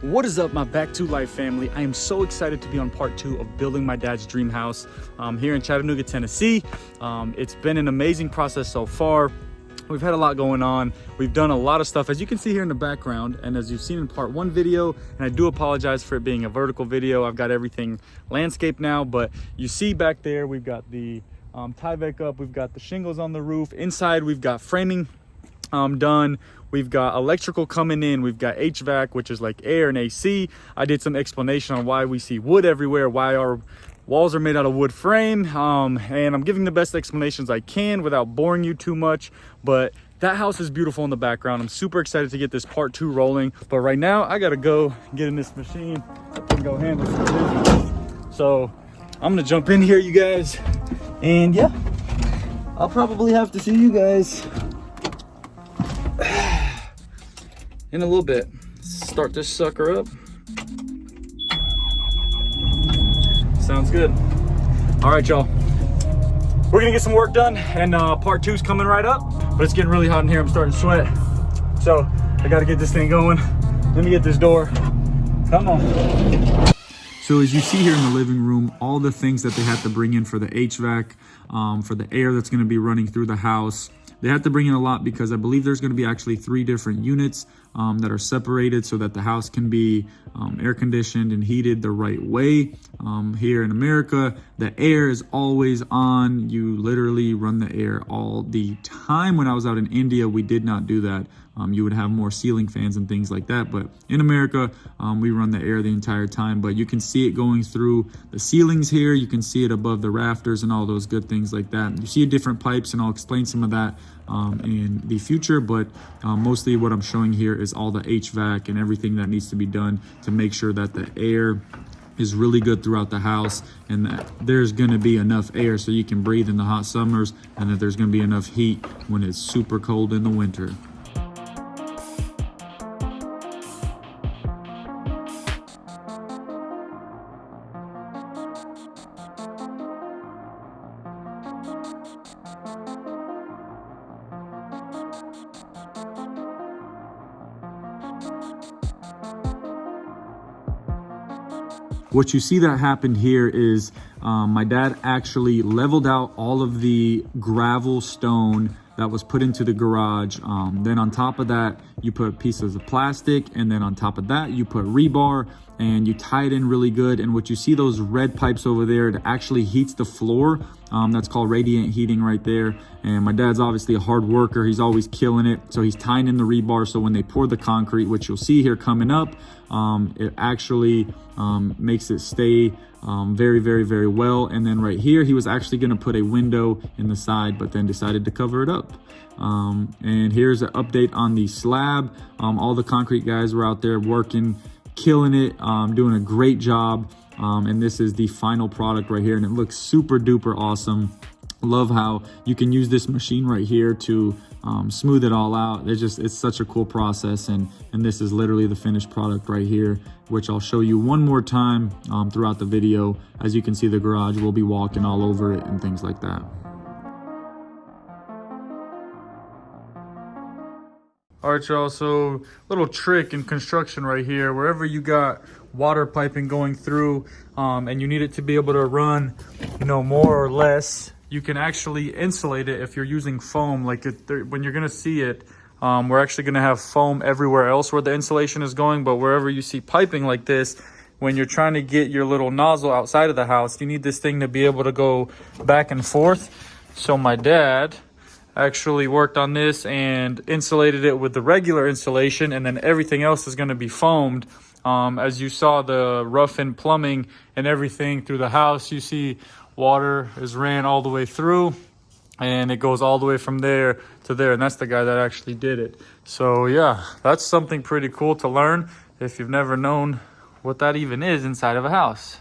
What is up, my Back to Life family? I am so excited to be on part 2 of building my dad's dream house here in Chattanooga, Tennessee. It's been an amazing process so far. We've had a lot going on. We've done a lot of stuff, as you can see here in the background, and as you've seen in part 1 video, and I do apologize for it being a vertical video. I've got everything landscaped now, but you see back there, we've got the Tyvek up, we've got the shingles on the roof. Inside, we've got framing done. We've got electrical coming in. We've got HVAC, which is like air and AC. I did some explanation on why we see wood everywhere, why our walls are made out of wood frame, and I'm giving the best explanations I can without boring you too much. But that house is beautiful in the background. I'm super excited to get this part 2 rolling, but right now I gotta go get in this machine and go handle some business. So I'm gonna jump in here, you guys, and yeah, I'll probably have to see you guys in a little bit. Start this sucker up. Sounds good. All right, y'all. We're gonna get some work done, and part 2's coming right up, but it's getting really hot in here. I'm starting to sweat. So I gotta get this thing going. Let me get this door. Come on. So as you see here in the living room, all the things that they had to bring in for the HVAC, for the air that's gonna be running through the house. They had to bring in a lot because I believe there's going to be actually 3 different units that are separated so that the house can be air conditioned and heated the right way. Here in America, the air is always on. You literally run the air all the time. When I was out in India, we did not do that. You would have more ceiling fans and things like that. But in America, we run the air the entire time. But you can see it going through the ceilings here. You can see it above the rafters and all those good things like that. You see different pipes, and I'll explain some of that in the future. But mostly what I'm showing here is all the HVAC and everything that needs to be done to make sure that the air is really good throughout the house, and that there's going to be enough air so you can breathe in the hot summers, and that there's going to be enough heat when it's super cold in the winter. What you see that happened here is my dad actually leveled out all of the gravel stone that was put into the garage. Then on top of that, you put pieces of plastic, and then on top of that, you put rebar, and you tie it in really good. And what you see, those red pipes over there, it actually heats the floor. That's called radiant heating right there. And my dad's obviously a hard worker. He's always killing it. So he's tying in the rebar, so when they pour the concrete, which you'll see here coming up, it actually makes it stay very, very, very well. And then right here, he was actually going to put a window in the side, but then decided to cover it up. And here's an update on the slab. All the concrete guys were out there working, killing it, doing a great job. And this is the final product right here, and it looks super duper awesome. Love how you can use this machine right here to smooth it all out. It's such a cool process, and this is literally the finished product right here, which I'll show you one more time throughout the video. As you can see, the garage, we'll be walking all over it and things like that. All right, y'all, so little trick in construction right here. Wherever you got water piping going through and you need it to be able to run, more or less, you can actually insulate it if you're using foam. Like when you're gonna see it, we're actually gonna have foam everywhere else where the insulation is going, but wherever you see piping like this, when you're trying to get your little nozzle outside of the house, you need this thing to be able to go back and forth. So my dad actually worked on this and insulated it with the regular insulation, and then everything else is going to be foamed. As you saw, the rough-in plumbing and everything through the house, you see water is ran all the way through, and it goes all the way from there to there, and that's the guy that actually did it. So yeah, that's something pretty cool to learn if you've never known what that even is inside of a house.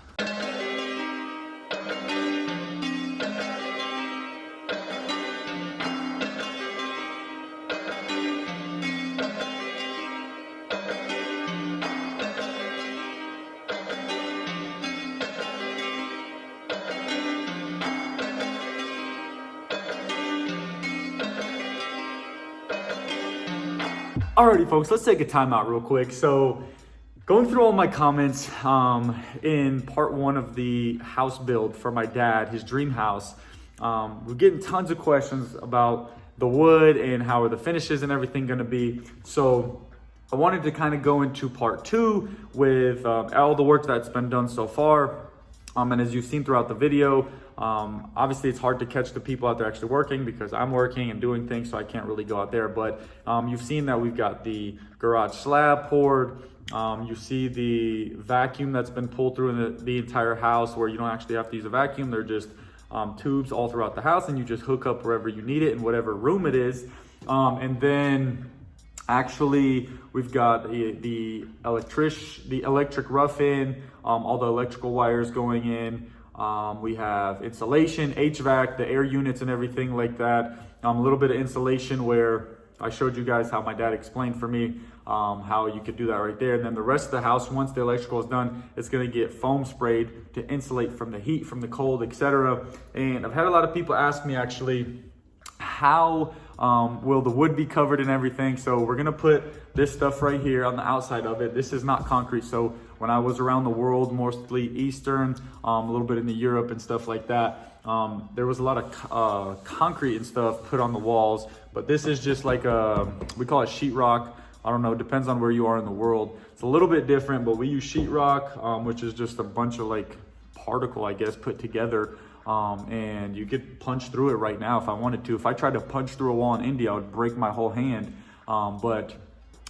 Alrighty, folks, let's take a time out real quick. So Going through all my comments in part 1 of the house build for my dad, his dream house, we're getting tons of questions about the wood and how are the finishes and everything going to be. So I wanted to kind of go into part 2 with all the work that's been done so far. And as you've seen throughout the video, obviously it's hard to catch the people out there actually working because I'm working and doing things, so I can't really go out there. But you've seen that we've got the garage slab poured. You see the vacuum that's been pulled through in the entire house, where you don't actually have to use a vacuum. They're just tubes all throughout the house, and you just hook up wherever you need it in whatever room it is. And then actually we've got the electric rough in, all the electrical wires going in. We have insulation, HVAC, the air units and everything like that. A little bit of insulation where I showed you guys how my dad explained for me how you could do that right there. And then the rest of the house, once the electrical is done, it's gonna get foam sprayed to insulate from the heat, from the cold, etc. And I've had a lot of people ask me actually, how will the wood be covered and everything? So we're gonna put this stuff right here on the outside of it. This is not concrete. So when I was around the world, mostly Eastern, a little bit into Europe and stuff like that, there was a lot of concrete and stuff put on the walls, but this is just like we call it sheetrock. I don't know, it depends on where you are in the world. It's a little bit different, but we use sheetrock, which is just a bunch of like particle, I guess, put together. And you could punch through it right now if I wanted to. If I tried to punch through a wall in India, I would break my whole hand. But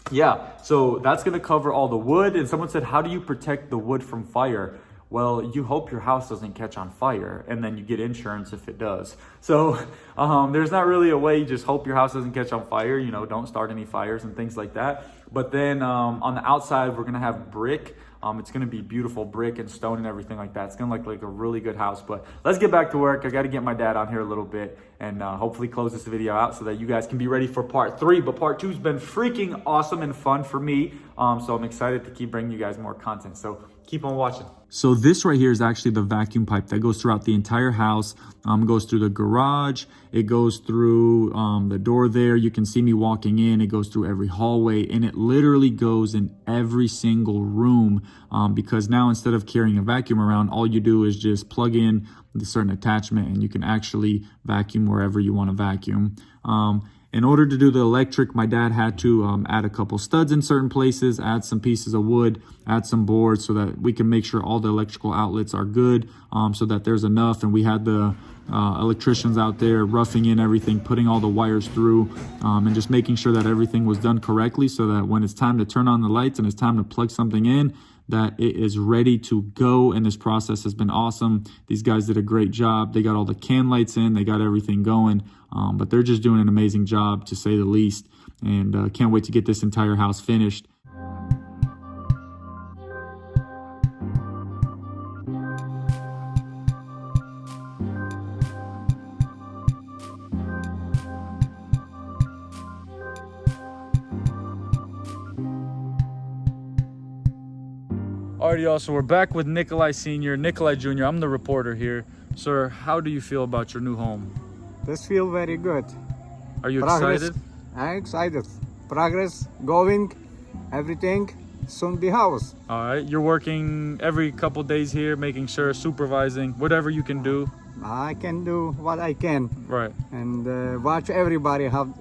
yeah, so that's gonna cover all the wood. And someone said, how do you protect the wood from fire? Well, you hope your house doesn't catch on fire, and then you get insurance if it does. So there's not really a way. You just hope your house doesn't catch on fire. You know, don't start any fires and things like that. But then on the outside, we're gonna have brick. It's gonna be beautiful brick and stone and everything like that. It's gonna look like a really good house. But let's get back to work. I gotta get my dad on here a little bit and hopefully close this video out so that you guys can be ready for part 3. But part 2's been freaking awesome and fun for me. So I'm excited to keep bringing you guys more content. So keep on watching. So this right here is actually the vacuum pipe that goes throughout the entire house. Goes through the garage. It goes through the door there. You can see me walking in. It goes through every hallway, and it literally goes in every single room because now instead of carrying a vacuum around, all you do is just plug in the certain attachment and you can actually vacuum wherever you want to vacuum. In order to do the electric, my dad had to add a couple studs in certain places, add some pieces of wood, add some boards so that we can make sure all the electrical outlets are good, so that there's enough. And we had the electricians out there roughing in everything, putting all the wires through, and just making sure that everything was done correctly so that when it's time to turn on the lights and it's time to plug something in, that it is ready to go. And this process has been awesome. These guys did a great job. They got all the can lights in, they got everything going, but they're just doing an amazing job, to say the least. And can't wait to get this entire house finished. Alrighty, y'all, so we're back with Nikolai Sr., Nikolai Jr. I'm the reporter here. Sir, how do you feel about your new home? This feel very good. Are you Progress. excited? I'm excited. Progress, going, everything, soon be house. Alright, you're working every couple days here, making sure, supervising, whatever you can do. I can do what I can. Right. And watch everybody how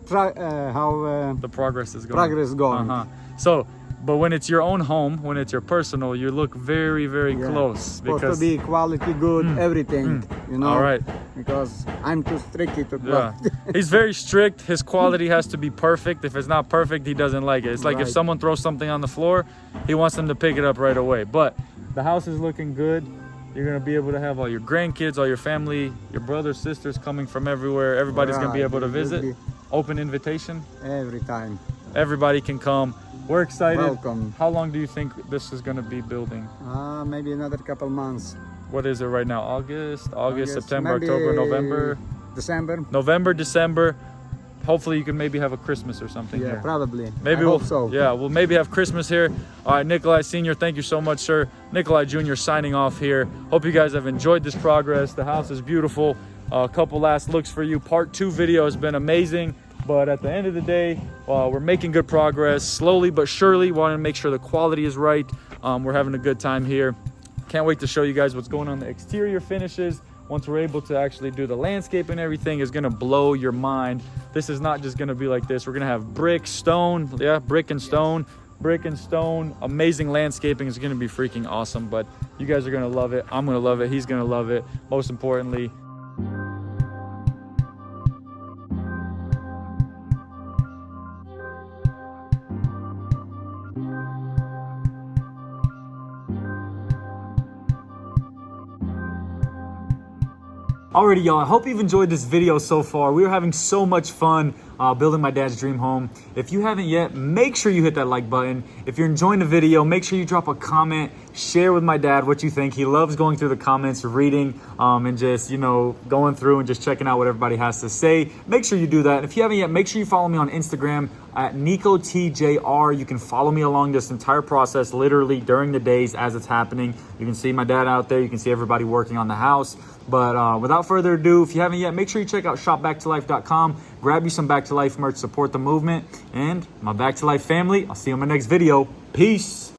the progress is going. Progress going. So, but when it's your own home, when it's your personal, you look very, very close. Supposed to be quality, good, everything, you know. All right. Because I'm too strict to Yeah. He's very strict. His quality has to be perfect. If it's not perfect, he doesn't like it. It's like if someone throws something on the floor, he wants them to pick it up right away. But the house is looking good. You're gonna be able to have all your grandkids, all your family, your brothers, sisters coming from everywhere. Everybody's gonna be able to visit. Open invitation. Every time. Everybody can come. We're excited. Welcome. How long do you think this is going to be building? Maybe another couple months. What is it right now? August, September, October, November? December. November, December. Hopefully you can maybe have a Christmas or something here. Probably. Maybe hope so. Yeah, we'll maybe have Christmas here. All right, Nikolai Sr., thank you so much, sir. Nikolai Jr. signing off here. Hope you guys have enjoyed this progress. The house is beautiful. A couple last looks for you. Part 2 video has been amazing. But at the end of the day, we're making good progress, slowly but surely. Want to make sure the quality is right. We're having a good time here. Can't wait to show you guys what's going on in the exterior finishes. Once we're able to actually do the landscape and everything, is gonna blow your mind. This is not just gonna be like this. We're gonna have brick, stone, yeah, brick and stone, amazing landscaping. Is gonna be freaking awesome. But you guys are gonna love it. I'm gonna love it. He's gonna love it. Most importantly, alrighty, y'all, I hope you've enjoyed this video so far. We were having so much fun building my dad's dream home. If you haven't yet, make sure you hit that like button. If you're enjoying the video, make sure you drop a comment, share with my dad what you think. He loves going through the comments, reading, and just, you know, going through and just checking out what everybody has to say. Make sure you do that. If you haven't yet, make sure you follow me on Instagram at NicoTJR. You can follow me along this entire process, literally during the days as it's happening. You can see my dad out there. You can see everybody working on the house. But without further ado, if you haven't yet, make sure you check out shopbacktolife.com. Grab you some Back to Life merch, support the movement, and my Back to Life family. I'll see you in my next video. Peace.